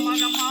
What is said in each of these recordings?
கண்ணம்மா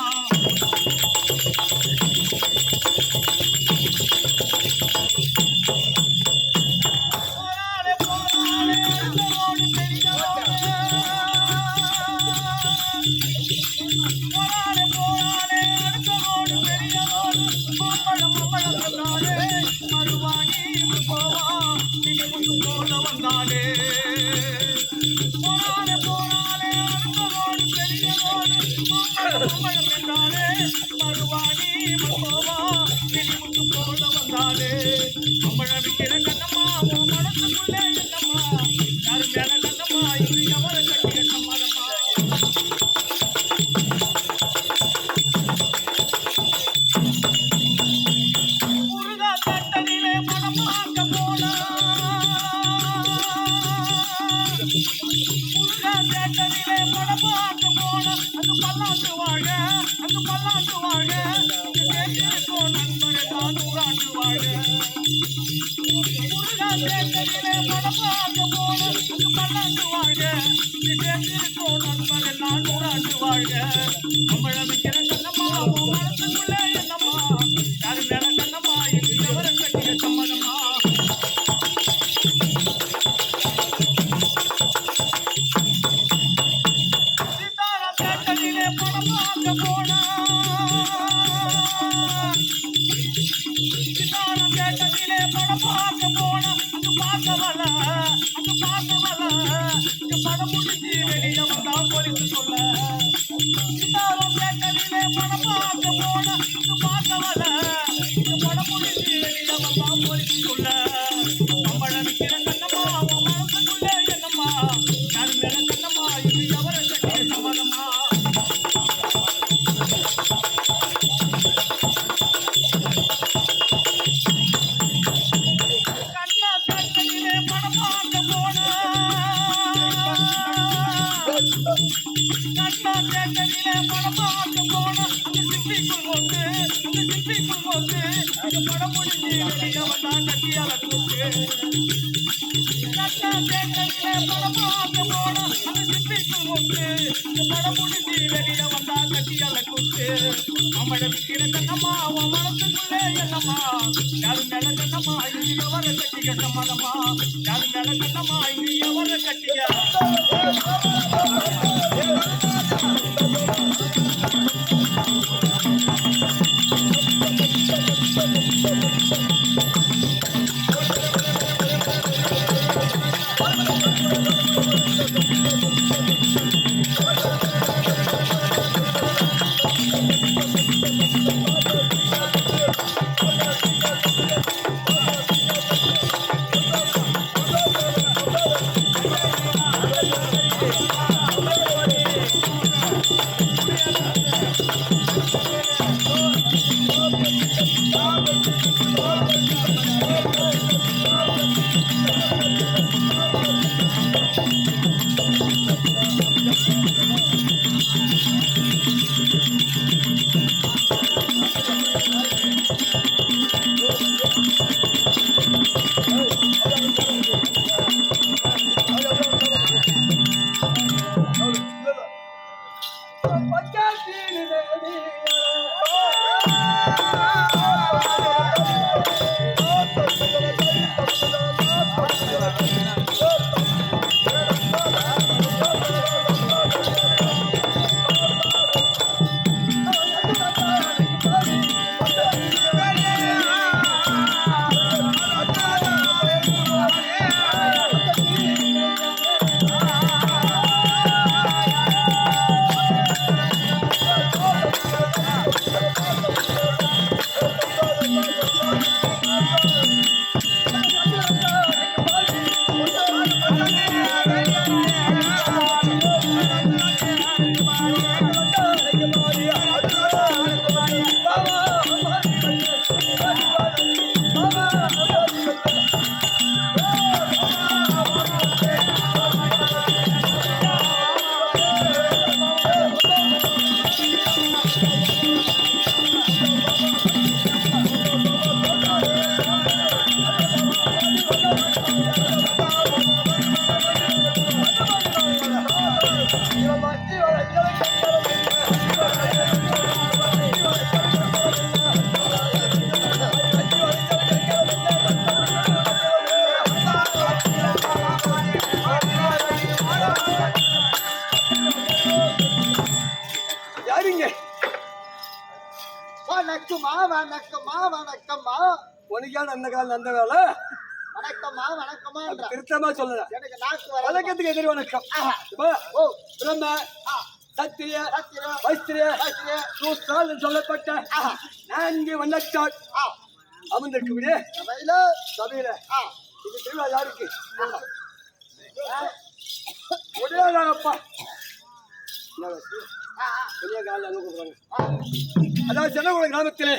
அந்த காலம் அந்த வேலை வணக்கம்மா வணக்கம்மா திருத்தமா சொல்லல எனக்கு நாக்கு வணக்கத்துக்கு எதிரி வணக்கம் பிரம்ம சத்திரிய வைஸ்திரிய சூஸ்திரால் என்று சொல்லப்பட்ட 4 வண்ணத்தால் அமர்ந்திருக்கக்கூடிய சபையில இது திருவிழா யாருக்கு? உடையாப்பா அதாவது சென்னகுளம் கிராமத்திலே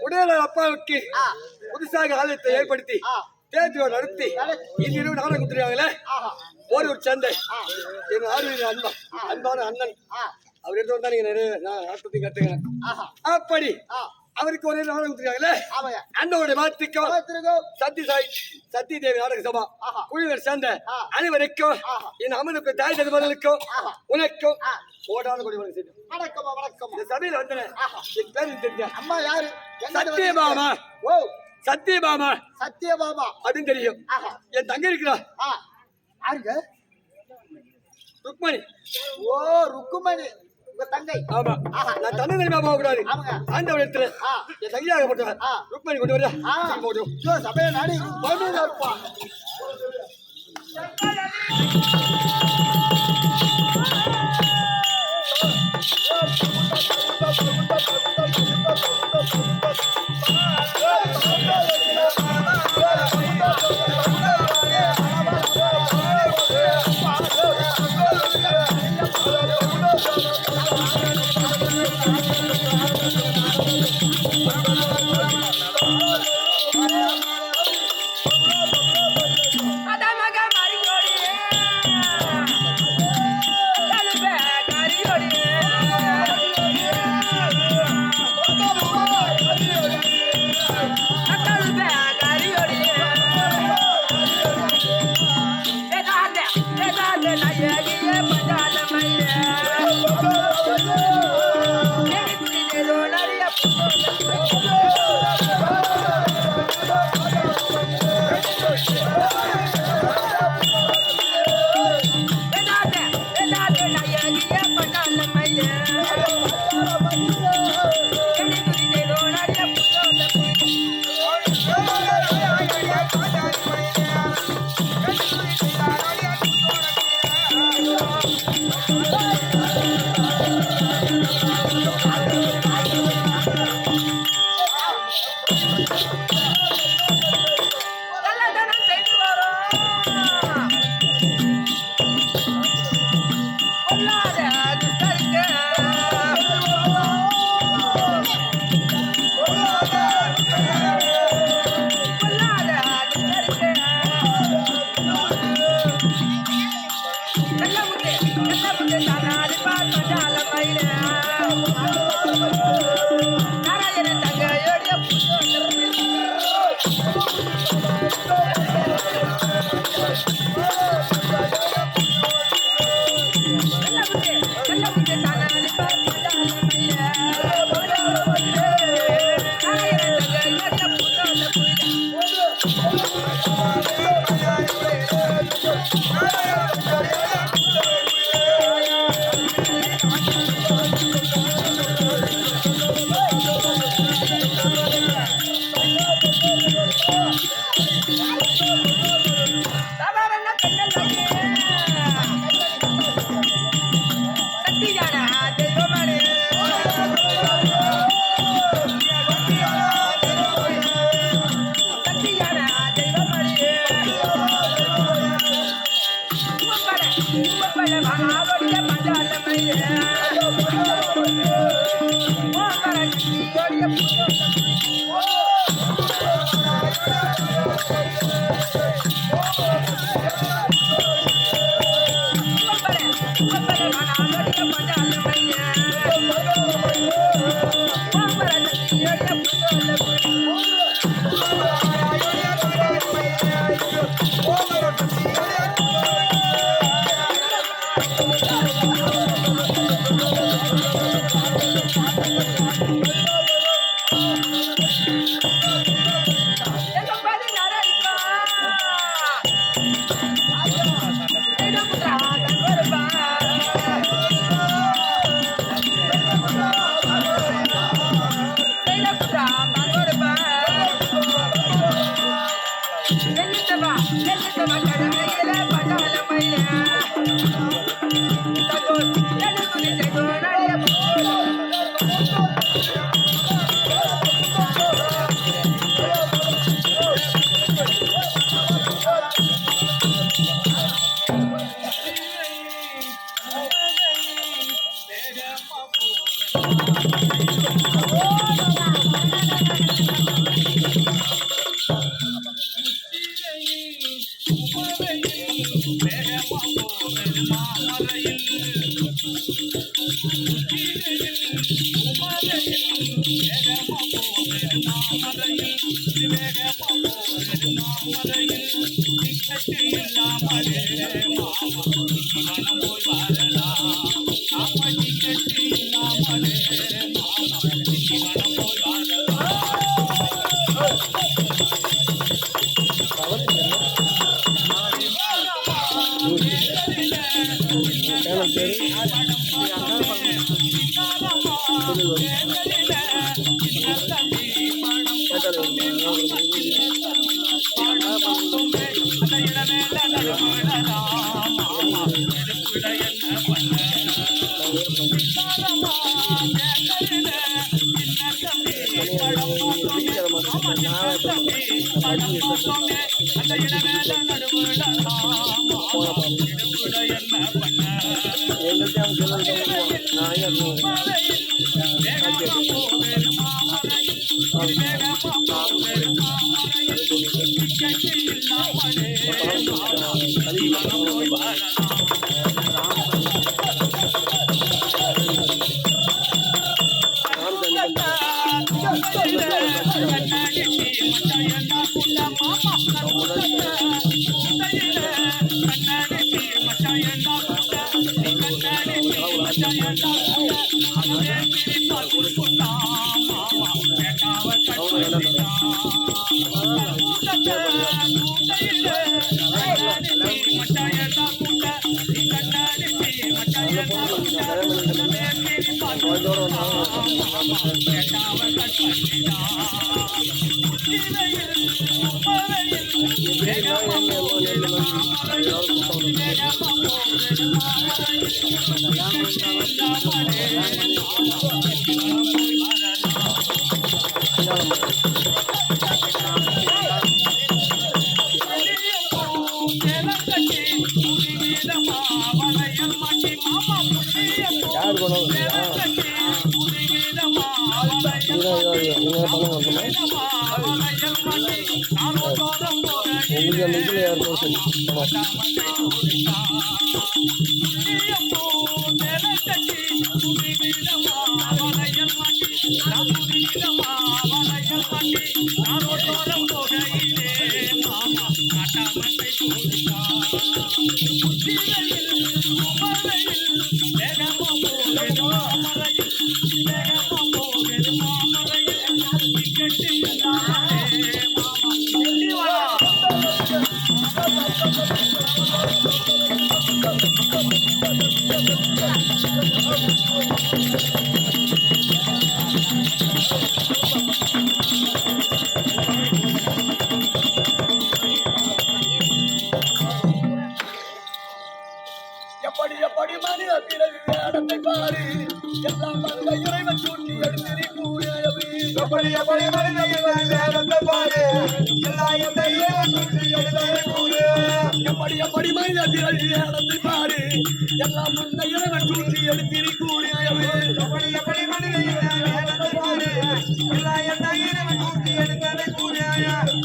உடையாளர் அப்பாவுக்கு புதுசாக ஆலயத்தை ஏற்படுத்தி தேர்தல் நடத்தி இந்த இரவு நாடகம் கொடுத்துருக்காங்களே ஒரு சந்தை என் ஆர்வீர அன்பான அண்ணன் அவர் எடுத்து வந்தா நீங்க நிறைய நாட்டத்தை கட்டுக்கிறேன். அப்படி அவருக்கு ஒரு நாடகம் கொடுத்துருக்காங்களே அண்ணனுடைய வாழ்த்துக்கும் சத்தி தேவி நாடக சபா குழுவினர் சேர்ந்த அனைவருக்கும் என் அம்மனுக்கு தாய் தகவலுக்கும் உனக்கும் ஓடான கொடி வணக்கம். இந்த சபையில வந்து என் பேர் தெரிஞ்ச அம்மா யாரு? சத்தியபாமா. சத்தியபாமா அப்படின்னு தெரியும். என் தங்க இருக்கிறா ருக்மணி. ருக்குமணி உங்க தங்கை? ஆமா. நான் தந்தை தெரியுமா போக கூடாது. ஆண்டவர் இடத்துல என் தங்கையாக போட்டவன் ருக்மணி கொண்டு வர போடும் சபையை நாடி இருப்பா.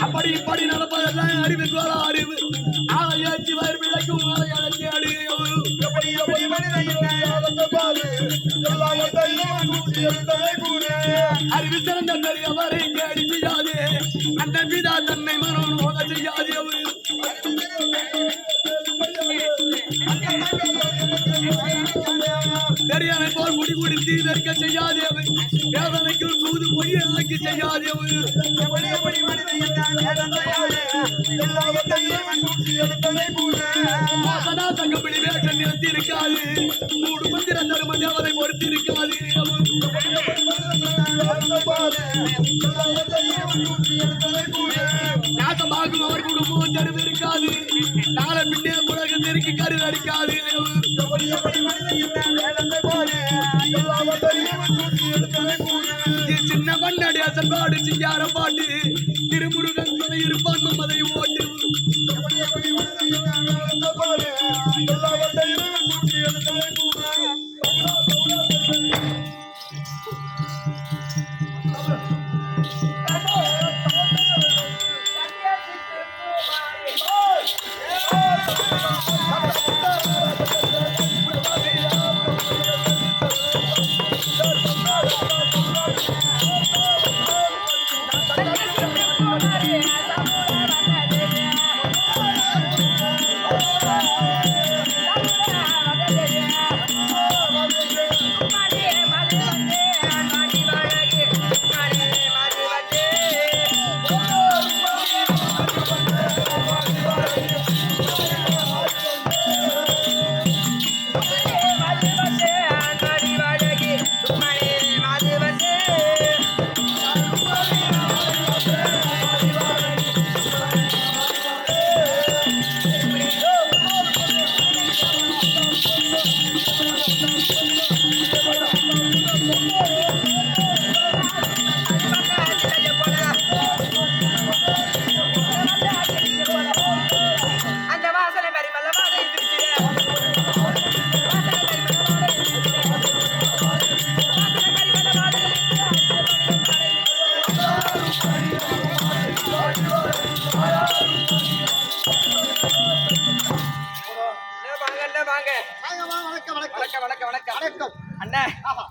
அப்படி இப்படி நடப்பதெல்லாம் அறிவு அறிவு ஆயாச்சி வயிறு விளக்கும் அறிவு சிறந்த பெரியவரை கேடி செய்யாது அந்த பிதா தன்னை மனம் நோக செய்யாது பெரியாரை போல் முடி குடித்து இதற்க செய்யாது வேதனைக்கு சூது பொய்யாக்கி செய்யாது தங்கப்படி வேஷம் நிறுத்தி இருக்காது மூடு மந்திர தர்ம தேவதை பொறுத்து இருக்காது நாசமாகும் அவர் குடும்பம் தெருவு இருக்காது நாளை பின்னே உலகத்திற்கு கருது அடிக்காது சின்ன மண்ணடி அசல்பாடு சிங்கார பாட்டு திருமுருகன் துணை இருப்பான் அதை ஓட்டு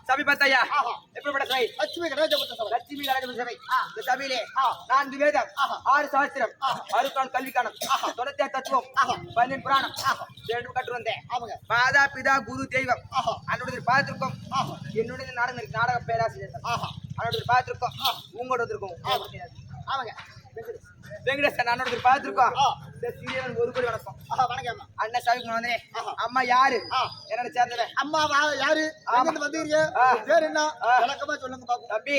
சபை பார்த்தாயா எப்படிப்பட்ட சபை? லட்சுமி கடாஜபுர சபை. இந்த சபையிலே 4 வேதம், 6 சாஸ்திரம், 6 கல்விக்கானம், 96 தத்துவம், 12 புராணம், 2 கட்டு வந்தேன். மாதா பிதா குரு தெய்வம் அன்னுடைய பார்த்திருக்கோம். என்னுடைய நாடக பேராசிரியர் அன்னுடைய பார்த்திருக்கோம். உங்களோட இருக்கும் வெங்கடேஷ் அண்ணனோட பார்த்திருக்கோம். இந்த சீரியல் ஒரு கோடி வணக்கம். வணக்கம் அண்ணன் சாமிக்கு வந்தே. அம்மா யாரு? என்னோட சேர்ந்தவ. அம்மா யாரு? எங்க வந்தீங்க? பேர் என்ன? விளக்கமா சொல்லுங்க பாப்போம். தம்பி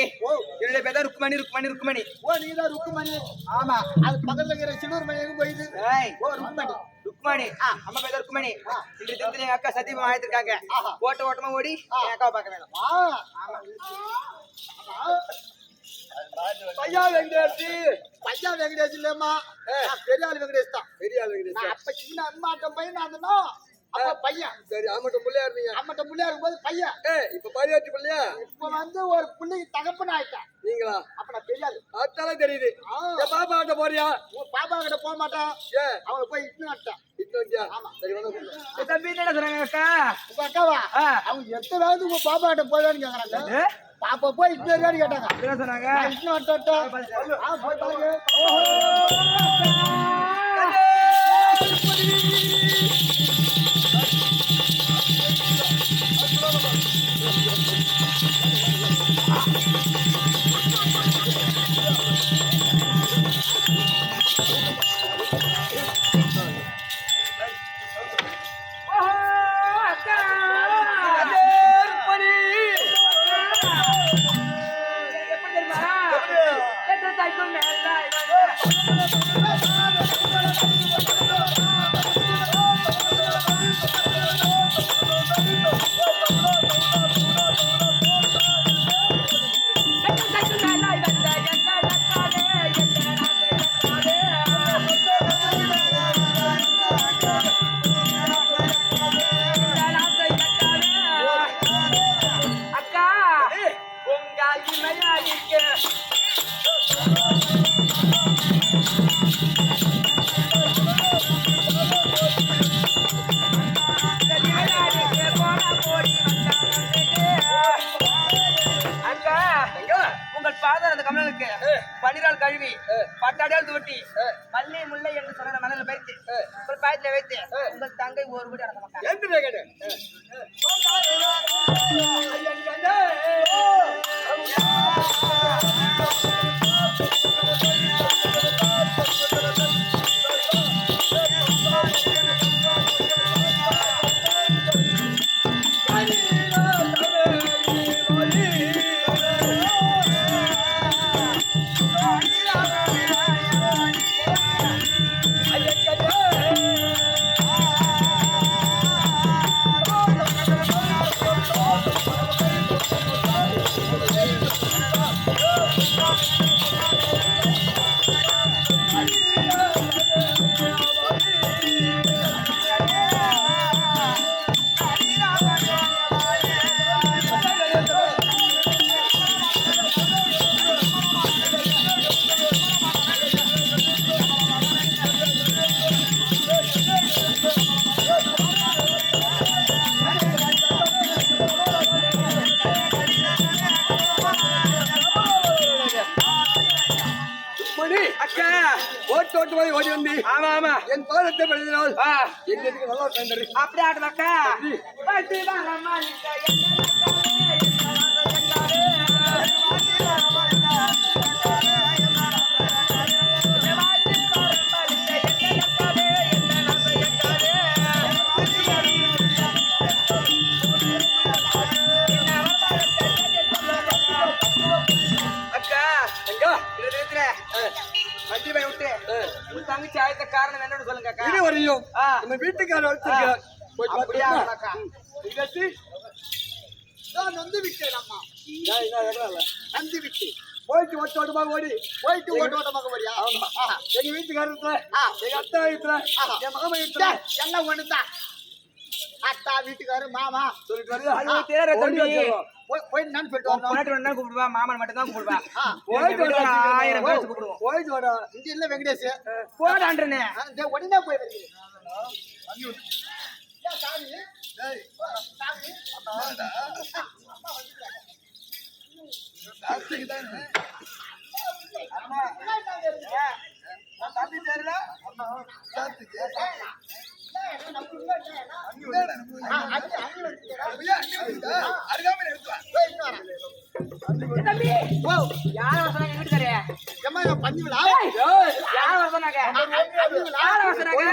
என்னுடைய பேர் ருக்குமணி. ஓ நீ தான் ருக்குமணி. ஆமா. அது பக்கத்துல இருக்கிற சின்னூர் மணி எங்க போயிது? ஓ ருக்குமணி. அம்மா பேர் ருக்குமணி. இந்த தினத்துல எங்க அக்கா சத்தியமா ஆயிட்டிருக்காங்க. ஓட்டமா ஓடி என் அக்காவை பார்க்க வேணும். ஆமா. பையா வெங்கடேஷ் இல்லம்மா, பெரிய ஆள் வெங்கடேஷ் தான். அப்ப சின்ன அம்மாட்டம் பையன் அப்ப பையன். சரி அம்மட்டம் பிள்ளையா இருந்தீங்க. அம்மட்டம் பிள்ளையா இருக்கும்போது பையன். இப்ப பரியாட்டி பிள்ளையா? இப்ப ஒரு பிள்ளைக்கு தகப்பன் ஆயிட்டேன். நீங்களா? அப்ப நான் பெரிய ஆளு. அதாலும் தெரியுது. பாப்பா கிட்ட போறியா? பாப்பா கிட்ட போக மாட்டான். அவளை போய் இட்டு நட்டான். ஆமா. சரி வந்து தம்பி என்ன சொல்றாங்க அக்கா? உங்க அக்காவா? அவங்க எத்தனை வேலை உங்க பாப்பா கிட்ட போவேன்னு கேக்குறாங்க. பாப்பா போய் இட்டு வரையான்னு கேட்டாங்க. என்ன சொன்னாங்க? இட்டு நட்டா. போய் பாருங்க. பனிரால் கழுவி பட்டாடியால் துவட்டி மல்லி முல்லை என்று சொல்ற மணல பறித்து ஒரு பாயத்துல வைத்து உங்கள் தங்கை ஒரு கூட அடக்க மாட்டாங்க. ஓடி வந்து என் பாதத்தை படுத்தினால் என்னதுக்கு நல்லா கண்டது. அப்படி ஆடுமாக்கா தங்கச்சி ஆயத்த காரணம் என்னன்னு சொல்லுங்க. இது வரையும் நம்ம வீட்டுக்கார நந்து விட்டேன். அம்மா நந்து விட்டு போயிட்டு ஓட்டோட்டமாக ஓடி ஓடியா? எங்க வீட்டுக்காரத்துல எங்க அத்தா வீட்டுல என் மாமா வீட்டுல எல்லாம் ஒண்ணுதான். அத்தா வீட்டுக்காரு மாமா சொல்லிட்டு கூப்பிடுவா. மாமன் மட்டும் தான் கூப்பிடுவா. 1000 பேர் கூப்பிடுவோம். போயிட்டு வாடா. இங்க இல்ல வெங்கடேஷ் போடான்றனே உடனே போய் தம்பி தெரியல யார வசனாங்க வீட்டுக்காரே ஏம்மா நான் பண்ணிவிடா யார வசனாங்க யார வசனாங்க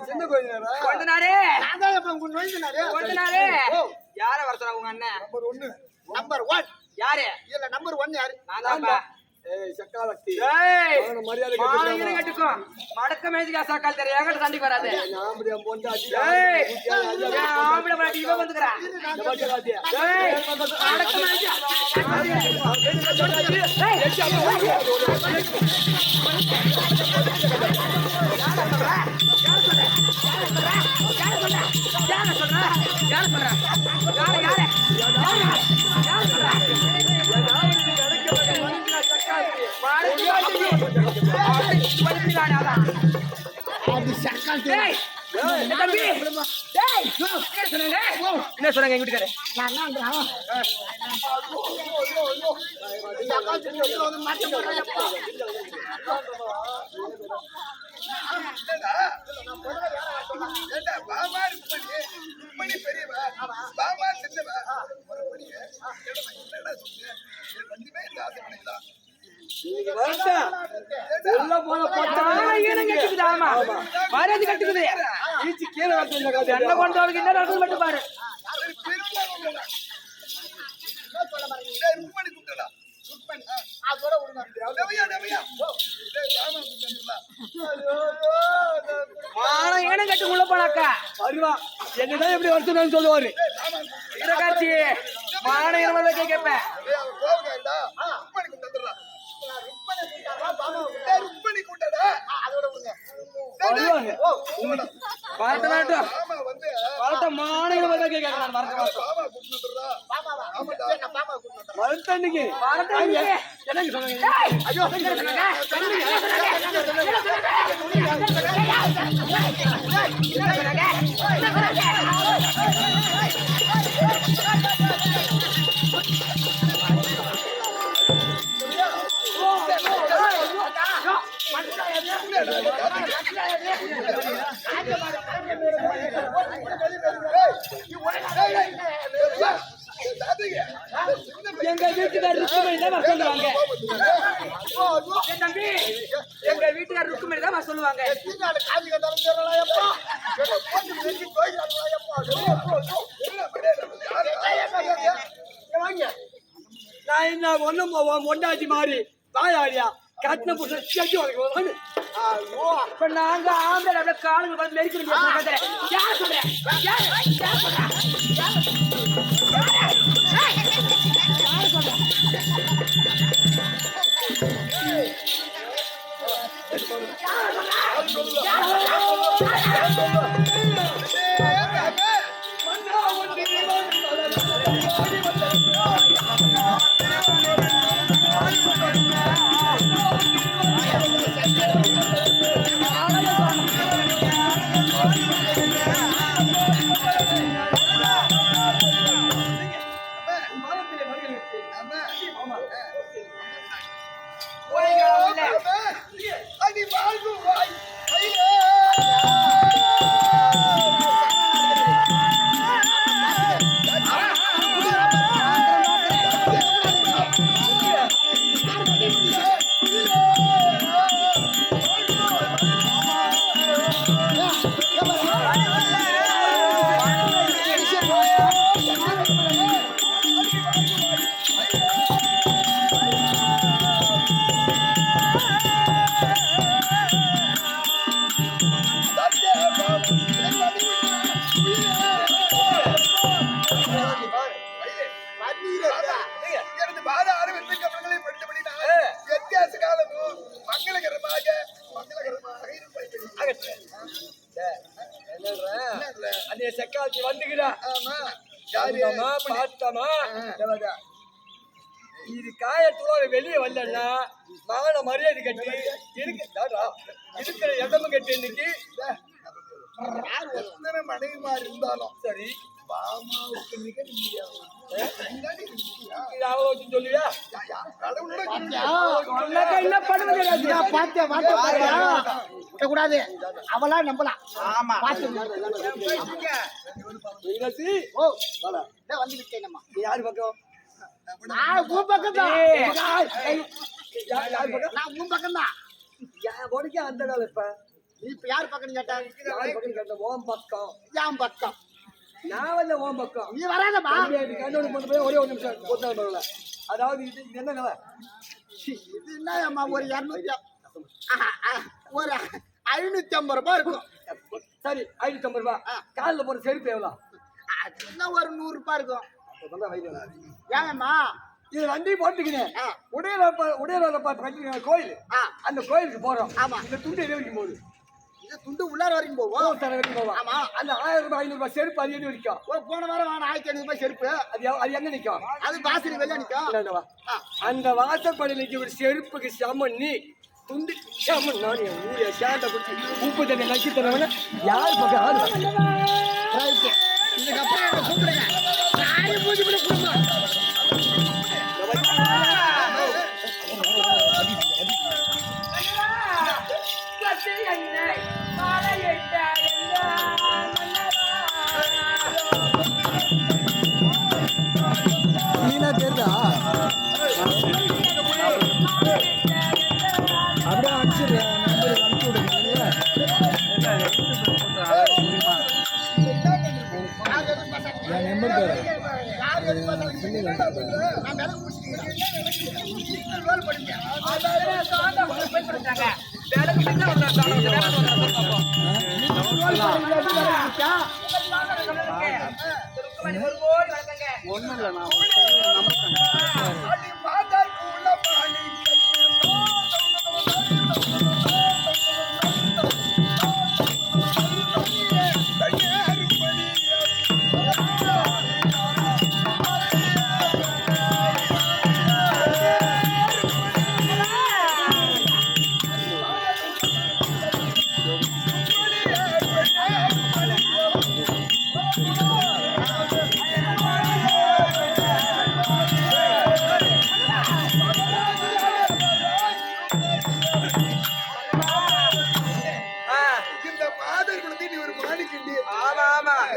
சின்ன கோயிலாரா கொண்டனாரே நான் தான் இப்ப உங்க நோய்க்குனாரு கொண்டனாரே யார வசனாங்க உங்க அண்ணன் நம்பர் 1 யாரு இல்ல நம்பர் 1 யாரு நான் தான்பா ஏய் சக்காலத்தி ஏய் மரியாதை மானங்கிற கட்டுக்கோ மடக்க மேஜிகா சாக்கால் தெரிய என்கிட்ட சண்டைக்கு வராது நாமடியா பொண்டா ஏய் ஆம்பளை பாட்டி இவன் வந்துக்கறா ஏய் மடக்க மேஜிகா என்ன சொன்னாங்க எங்க வீட்டுக்காரே மரியாதை கட்டுக்குது கீழே என்ன கொண்டவங்க என்ன நடக்குது மட்டும் பாரு ஏனம் கட்டு உள்ள போனாக்கா வருவா என்னதான் எப்படி வருஷம் சொல்லுவாரு காட்சி மான இருமதை கேட்பேன் வரட்ட மான இருமதை கேட்கறேன் வரட்டன்னைக்கு எனக்கு சொன்னாங்க எங்க வீட்டுக்காரர் ருக்குமணி தான் சொல்லுவாங்க தம்பி எங்க வீட்டுக்காரர் ருக்குமணி தான் சொல்லுவாங்க நான் என்ன ஒண்ணும் ஒண்டாச்சி மாறி வாயாடியா கட்டின புள்ள செட்டி வாங்க இப்ப நாங்க ஆம்பளை அப்படியே காலுங்க பார்த்து மெரிக்கிறோம் யார் சொல்றேன் அந்த செக்காச்சி வந்துக்கிறா பார்த்தமா இது காயத்தோட வெளியே வரலன்னா மான மரியாதை கட்டி இருக்கிற இடமும் கட்டி இன்னைக்கு எத்தனை மனைவிமார் இருந்தாலும் சரி மாமாவுக்கு மிக சொல்லுவியா என்ன பண்ணுவது கூடாது அவளா நம்பலாம் ஆமா மீனாட்சி ஓ வந்து விட்டேன் நம்ம நீ யாரு பக்கம் நான் உன் பக்கம் தான் யாரு பக்கம் நான் உன் பக்கம் தான் உனக்கே அந்த காலம் இப்ப நீ இப்ப யார் பக்கம் கேட்ட யாரு பக்கம் கேட்ட ஓம் பக்கம் என் பக்கம் நான் வந்து ஓம் பக்கம் நீ வராதமா கண்ணோடு கொண்டு போய் ஒரே ஒரு நிமிஷம் கொடுத்தாங்க பரவாயில்ல அதாவது இது என்ன நிலை இது என்ன அம்மா ஒரு 200 ஒரு 550 ரூபாய் இருக்கும் சரி 550 ரூபாய் காலில் போற செருப்பு எவ்வளோ என்ன ஒரு 100 ரூபாய் இருக்கும் ஏங்கம்மா இது ரெண்டையும் போட்டுக்கினேன் உடையில பார்த்து கோயில் அந்த கோயிலுக்கு போறோம் ஆமா. இந்த துண்டு எது வரைக்கும் போகுது இது துண்டு உள்ளார வரைக்கும் போகும் தர வரைக்கும் போவோம் ஆமா. அந்த 1000 ரூபாய் 500 ரூபாய் செருப்பு அது எது வரைக்கும் போன வாரம் வாங்க 1500 ரூபாய் செருப்பு அது எங்க நிற்கும் அது வாசல் வெளியே நிற்கும் அந்த வாசப்படி நிற்க ஒரு செருப்புக்கு சமன் நீ துண்டு சமன் நான் என் ஊரை சேட்டை குடிச்சு உப்பு தண்ணி நக்கி தரவன யார் பக்கம் ஆடு இதுக்கப்புறம் என்ன கூப்பிடுங்க நானே பூஜை பண்ணி கொடுப்பேன் நீனா தெரியுதா அப்படியே அனுப்பிச்சிடுறேன் நம்பர் அனுப்பிச்சு விடுங்க என் நம்பர் தரேன் ஒன்றும் இல்லை நான்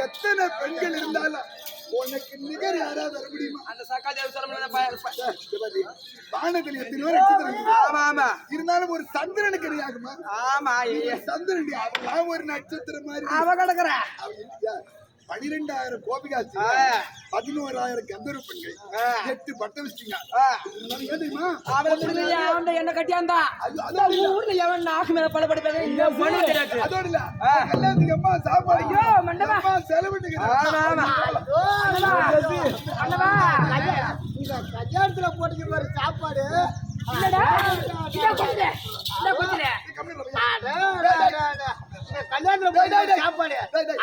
எத்தனை பெண்கள் இருந்தாலும் உனக்கு நிகர் யாராவது வர முடியுமா அந்த சக்காஜாவு சொல்ல வானத்தில் எத்தனையோ நட்சத்திரம் ஆமா ஆமா இருந்தாலும் ஒரு சந்திரனுக்கு இணையாகுமா ஆமா சந்திரன் அவன் ஒரு நட்சத்திரம் மாதிரி அவ கிடக்குற 12,000 கோபிகாசி 11,000 கந்தர்வ பெண்கள் 8 பட்ட வச்சிங்க தெரியுமா அவன் என்ன கட்டியாந்தா ஊர்ல எவன் நாக்கு மேல படபடுப்பாங்க இந்த மணி தெரியாது அதோட இல்ல கல்யாணத்துக்கு அம்மா சாப்பாடு ஐயோ மண்டபா அண்ணவா இந்த கல்யாணத்துல போட்டுக்க பாரு சாப்பாடு இல்லடா இத கொஞ்சம் இத கொஞ்சம் கல்யாணத்துல போட்டுக்க சாப்பாடு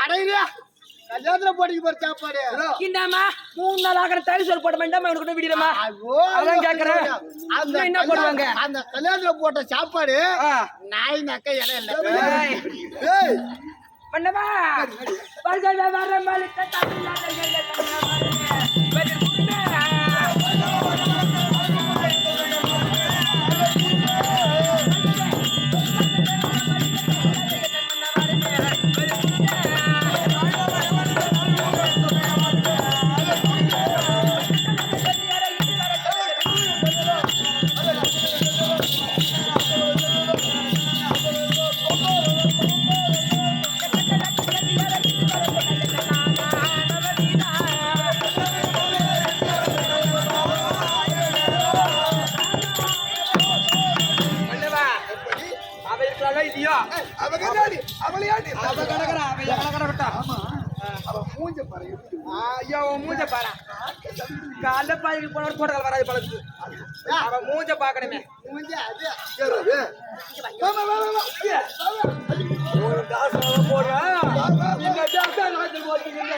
அடையில கல்யாணத்துல போட்டுக்க பாரு சாப்பாடு இந்தாமா 3 நாள் ஆகற தயிர் சோறு போட வேண்டாம் உனக்கு விடுறமா அதான் கேக்குறேன் அந்த என்ன போடுவாங்க அந்த கல்யாணத்துல போட்ட சாப்பாடு நாய் நக்க இடம் இல்ல ஏய் மண்டபா வர்ற வர மாலிக்க தமிழ்நாட்டுல மூஞ்ச பாரு கால பாய்க்கு போன போட்டோ வராது பழகு அவன் மூஞ்ச பாக்கணுமே மூஞ்ச அது ஒரு தாசனால போடுறேன் இந்த தாசன் ராஜ்யம் போட்டுக்கிங்க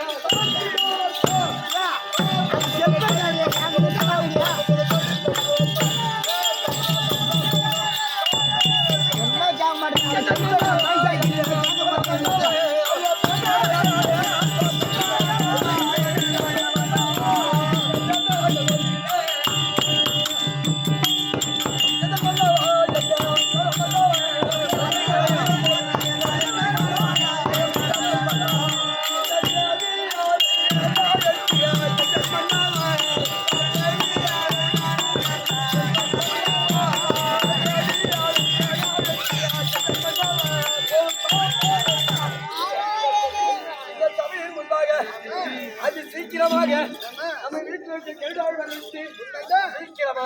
என்ன ஜாமான்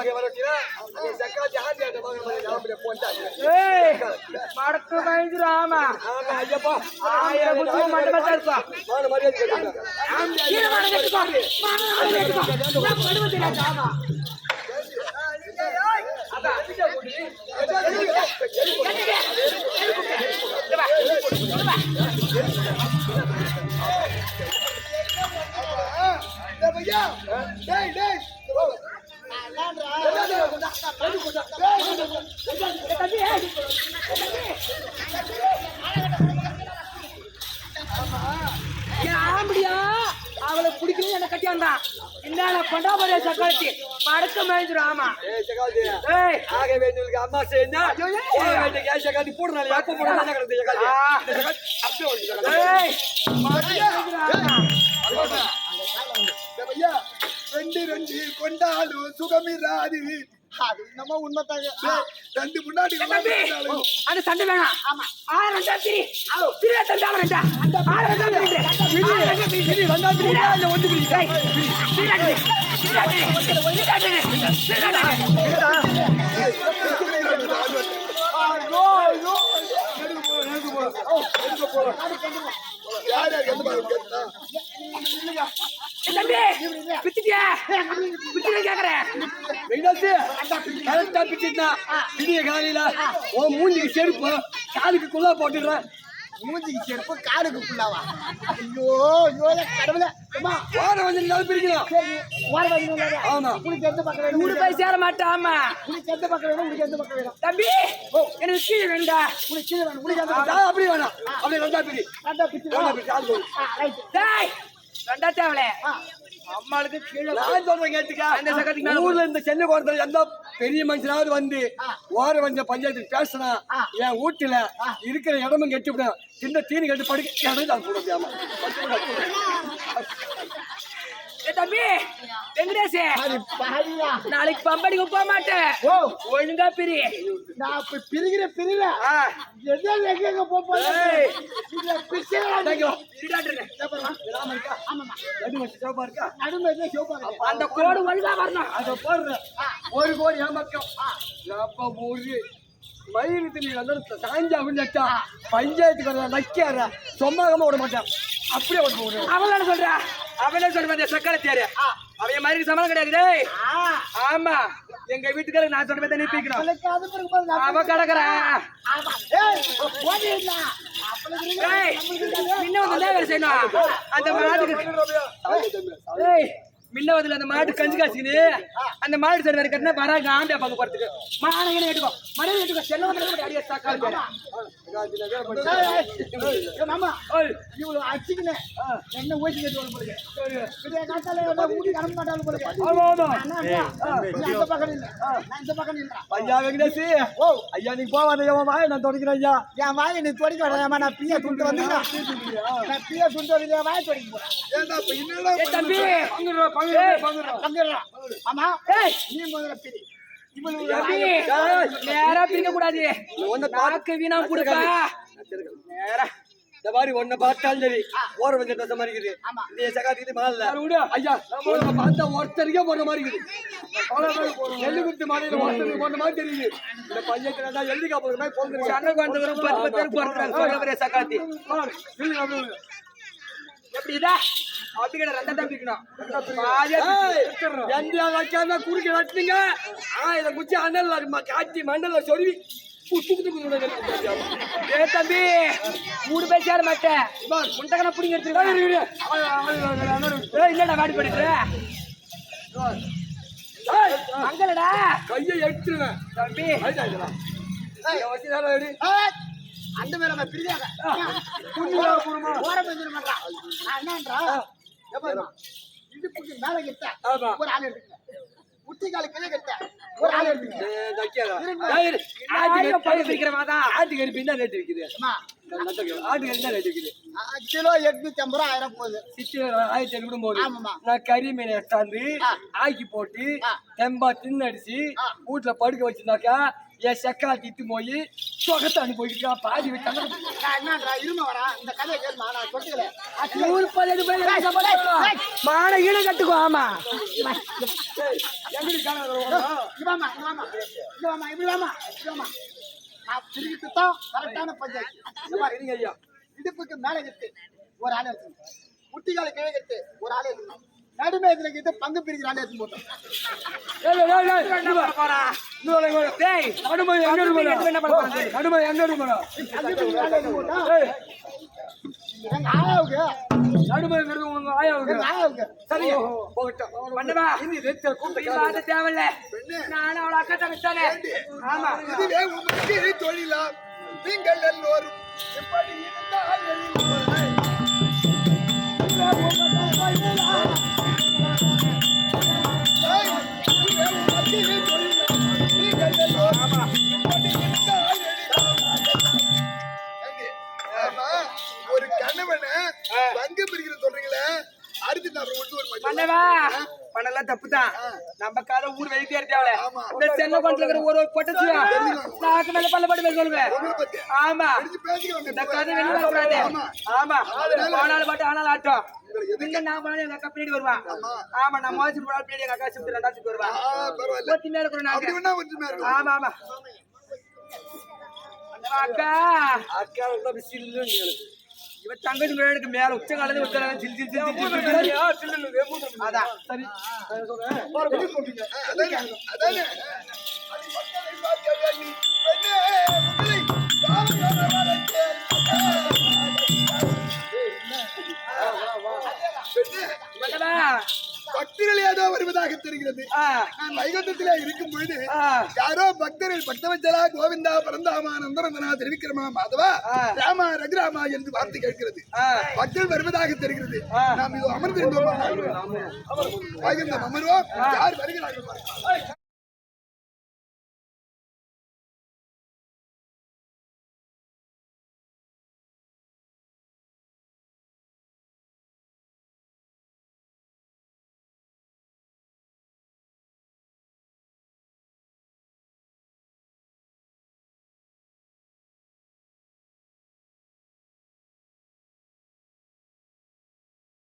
ஆக வரட்டினா அந்த சக்காத்தி ஆண்டி அந்த மகன் கிளம்பிட போட்டாங்க. ஏய் மடக்கு பயந்து ஆமா ஆமா ஐயப்பா ஆயிரம் குத்து மண்டபத்துல இருப்பா மான மரியாதை கேட்டாங்க. கீழ வாங்க கட்டுப்பா மான கட்டுப்பா நான் மண்டபத்துல இருக்கேன் ஆமா அதான் பையா டேய் டேய் ஆம்படியா அவளை பிடிக்கணும் என்ன கட்டி வந்தான் என்ன கொண்டா போறிய சக்காலத்தி மடக்க மயந்துரும் ஆமா ஏய் சக்காத்தி ஏய் ஆக வேண்டியவங்களுக்கு அம்மா செய்யணும் போக வேண்டிய கேஸ் சக்காத்தி போடுறாங்க எப்ப போடுறாங்க என்ன கிடந்து சக்காத்தி இந்த சக்காத்தி அப்படியே வந்து சக்காத்தி ஏய் மடக்க மயந்துரும் ஆமா பையா ரெண்டு ரெண்டு கொண்டாலும் சுகமிராது அது நம்ம உண்மைத்தாங்க ரெண்டு முன்னாடி தம்பி அந்த சண்டை வேணாம் ஆமா ரெண்டா திரி திரியா தந்தாம ரெண்டா ரெண்டா திரி வந்தா திரி அந்த ஒன்று திரி யார் யார் எந்த மாதிரி கேட்டா தம்பி பிச்சிட்டியா பிச்சிட்டு கேக்குறேன் கரெக்டா பிச்சுட்டா விடிய காலையில உன் மூஞ்சிக்கு செருப்பு காலுக்கு குள்ளா போட்டுடுறேன். மூஞ்சிக்கு செருப்பு காலுக்கு ஃபுல்லாவா ஐயோ ஐயோ கடவுளே அம்மா வார வந்து நீங்க பிரிக்கலாம். ஓர வந்து ஆமா புளிக்கு எந்த பக்கம் வேணும் நூறு போய் சேர மாட்டேன் ஆமா புளிக்கு எந்த பக்கம் வேணும் உங்களுக்கு எந்த பக்கம் வேணும் தம்பி எனக்கு கீழே வேண்டா புளிக்கு கீழே வேணும் புளிக்கு எந்த அப்படி வேணாம் அப்படியே ரெண்டா பிரி ரெண்டா பிச்சு ரெண்டா பிரி கால் போடு. ரைட் டேய் ரெண்டா தேவலே அம்மாளுக்கு கீழே நான் சொல்றேன் கேட்டுக்க. அந்த சக்கத்துக்கு மேல ஊர்ல இந்த சென்னை கோரத்துல எந்த பெரிய மனுஷனாவது வந்து ஓர வந்த பஞ்சாயத்துக்கு பேசினா என் வீட்டுல இருக்கிற இடமும் கெட்டு விடும். சின்ன தீனி கட்டு படுக்க இடம் தான் கூட முடியாம தம்பி வெங்கடேஷ் பாரியா நாளைக்கு பம்படிக்கு போக மாட்டேன் ஓ ஒழுங்கா பிரி நான் இப்ப பிரிகிற பிரில எதோ எங்க போறேன் இந்த பிச்சை நடுமே சோபா அந்த கோடு ஒழுங்கா வரணும் அதை போடுறேன். ஒரு கோடி ஏமாக்கம் அப்ப ஒரு மயிலுக்கு நீ வந்து சாஞ்சா விழுந்தா பஞ்சாயத்துக்கு நக்கியார சொம்மாகமா விட மாட்டான். அப்படியே ஒரு போடுறேன். அவளான சொல்றா அவளே சொல்ற சக்கரை தேரு அவைய மாதிரி சமாளம் கிடையாது டேய். ஆமா எங்க வீட்டுக்காரர் நான் சொன்ன மாதிரி நிப்பிக்கணும் அவ கிடக்குறா முன்ன வந்து வேலை செய்யணும் அந்த மாட்டுக்கு முன்ன வந்து அந்த மாட்டு கஞ்சி காசின்னு அந்த மாடு சரி வரைக்கும் வராங்க ஆம்பியா பார்க்க போறதுக்கு மானங்கன்னு எடுக்கும் மனைவி எடுக்கும் செல்ல அடிய தக்காளி மாமா இவ்வளவு அடிச்சுக்கினேன் என்ன ஓய்ச்சி கேட்டு காத்தால ஊட்டி கிளம்ப மாட்டாலும் இந்த பக்கம் இல்லை நான் இந்த பக்கம் இல்லை ஐயா வெங்கடேஷ் ஓ ஐயா நீ போவாத என் வாயை நான் தொடக்கிறேன் ஐயா. என் வாயை நீ தொடக்க வேண்டாமா நான் பிய துண்டு வந்துக்கிறேன் நான் பிய துண்டு வந்து என் வாயை தொடக்க போறேன் ஏன்டா இப்ப என்னடா தம்பி ஆமா நீ முதல்ல பிரி நேரா பிரிக்க கூடாது நாக்கு வீணா கொடுப்பா நேரா இந்த மாதிரி ஒன்ன பார்த்தாலும் சரி ஓர வந்து ட்ரெஸ் மாதிரி இருக்குது. இந்த சகாத்திட்டு மாறல ஐயா உன்னை பார்த்தா ஒருத்தருக்கே போடுற மாதிரி இருக்குது. எள்ளு குத்து மாலையில ஒருத்தருக்கு போடுற மாதிரி தெரியுது. இந்த பையன் எள்ளிக்கா போடுற மாதிரி போடுறது அண்ணன் வந்து 10 பேர் போறாங்க சக்காத்தி எப்படி இதா அப்படி கிட்ட ரெண்டா தான் பிரிக்கணும் எந்த வைக்காம குறுக்க நட்டுங்க. இதை குச்சி அண்ணல் காட்சி மண்டல சொல்லி தம்பி மூணு பேர் சேர மாட்டேன் முண்டகன புடிங்க எடுத்துருக்கா இல்லடா வாடி போடுற அங்கலடா கையை எடுத்துருவேன் தம்பி அந்த மேல நம்ம பிரியாத ஓர வந்துட மாட்டான் நான் என்னன்றா இடுப்புக்கு மேல கிட்ட ஒரு ஆள் எடுத்துக்க முட்டி கால கீழே கிட்ட ஒரு ஆள் எடுத்துக்க பிரிக்கிறவாதான் ஆட்டுக்கறி பின்னா ரேட் இருக்குது. ஆட்டுக்கு என்ன ரேட் இருக்குது? கிலோ 850 ரூபா 1000 போகுது. சித்தி 1500 போகுது. ஆமாம்மா. நான் கறி மீனை எடுத்தாந்து ஆக்கி போட்டு தெம்பா தின்னு அடிச்சு வீட்டுல படுக்க வச்சிருந்தாக்கா என் செக்கா திட்டு போய் சொகத்தாண்டு போயிட்டு பாதி விட்டாங்க. நான் என்னன்றா இரும வரா இந்த கதையை கேளுமா நான் சொல்லிக்கல. மான ஈன கட்டுக்கோ. ஆமா எங்களுக்கு இவாமா இவாமா இவாமா இவாமா இவாமா நான் திருப்பி தான் கரெக்டான பஞ்சாயத்து. ஐயா இடுப்புக்கு மேல கட்டு ஒரு ஆளை எடுக்கணும், முட்டிகால கீழே கட்டு ஒரு ஆளை எடுக்கணும், நடுமேத்துல கிட்ட பங்கு பிரிக்கிற ஆளை எடுத்து போட்டோம். நடுமை எங்க இருக்கும்? பங்கு பிரிக்கிற ஆளை எடுத்து போட்டோம். எங்க ஆயாவுக்கு நடுமை உங்க ஆயாவுக்கு எங்க ஆயாவுக்கு சரியா போகட்டும். பண்ணவா இனி ரெத்த கூப்பிட்டு நீ பார்த்து தேவையில்ல. நானும் அவளை அக்கா தங்கச்சானே. ஆமா இதுவே உங்களுக்கு தொழிலா நீங்கள் எல்லோரும் எப்படி இருந்தால் ஒரு கணவனை பங்கு பிரிக்கிற சொல்றீங்களே அடுத்து பண்ணவா பண்ணலாம் தப்புதான். நம்ம கதை ஊர் வெளியே தேவை. இந்த சென்னை கொண்டு இருக்கிற ஒரு பொட்டச்சியா நாக்கு மேல பல்ல பட்டு சொல்லுவேன். ஆமா இந்த கதை வெளியே வரக்கூடாது. ஆமா போனாலும் பாட்டு ஆனாலும் ஆட்டம். இங்க நான் போனாலும் எங்க அக்கா பின்னாடி வருவான். ஆமா நான் மோசி போனாலும் பின்னாடி எங்க அக்கா சிப்ட் ரெண்டா சிப்ட் வருவான். ஒத்தி மேல கூட நாங்க. ஆமா ஆமா அக்கா அக்கா ரொம்ப சில்லுன்னு இவ தங்கச்சி மேலுக்கு மேல உச்ச காலத்துல உச்ச ஜில் ஜில் ஜில் ஜில் அதான் சரி அதானே பக்தர்கள் ஏதோ வருவதாக தெரிகிறது. நான் வைகுண்டத்திலே இருக்கும் பொழுது யாரோ பக்தர்கள் பக்தவச்சலா கோவிந்தா பரந்தாமா நந்தனந்தனா திருவிக்கிரமா மாதவா ராமா ரகுராமா என்று வார்த்தை கேட்கிறது. பக்தர்கள் வருவதாக தெரிகிறது. நாம் இது அமர்ந்திருந்தோம். வைகுண்டம் அமர்வோம். யார் வருகிறார்கள்?